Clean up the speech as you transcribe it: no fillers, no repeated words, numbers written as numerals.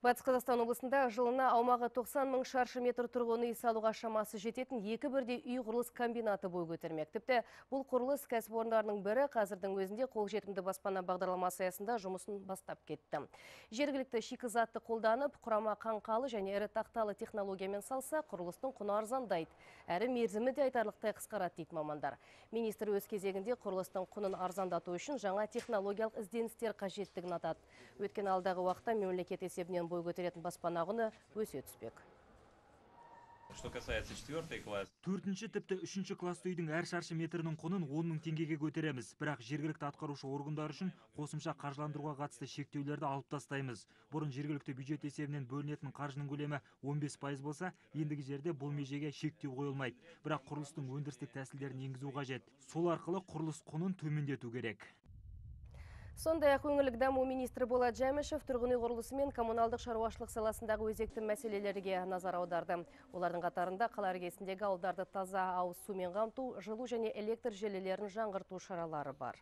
Батыс Қазақстан облысында жылына аумағы 90 мың шаршы метр тұрғын үй салуға шамасы жететін екі бірдей үй құрылыс комбинаты бой көтермек. Тіпті бұл құрылыс кәсіпорындарының бірі қазірдің өзінде қолжетімді баспана бағдарламасы аясында жұмысын бастап кетті. Жергілікті шикізатты қолданып, құрама қаңқалы және ірі тақталы технологиямен салса, құрылыстың құны арзандайды. Әрі мерзімі де айтарлықтай қысқарады дейді мамандар. Министр өз кезегінде құрылыстың құнын арзандату үшін жаңа технологиялық ізденістер қажеттігін атады. Өткен алдағы уақытта мемлекет есебінен бой көтеретін баспана құны өсе түспек. Что касается 4 класс. 4-ші тіпті 3-ші класты үйдің әр шаршы метрінің құнын 10 мың теңгеге көтереміз. Бірақ жергілікті атқарушы органдар үшін қосымша қаржыландыруға қатысты шектеулерді алып тастаймыз. Бұрын жергілікті бюджет есебінен бөлінетін қаржының көлемі 15% болса, ендігі жерде бұл межеге шектеу қойылмайды. Бірақ құрылыстың өндірістік тәсілдерін енгізу қажет. Сол арқылы құрылыс құнын төмендету керек. Сондай-ақ өңірлік даму министрі Болат Жәмішев тұрғын үй құрылысы мен коммуналдық шаруашылық саласындағы өзекті мәселелерге назар аударды. Олардың қатарында қала іргесіндегі ауылдарды таза ауыз сумен қамту, жылу және электр желілерін жаңғырту шаралары бар.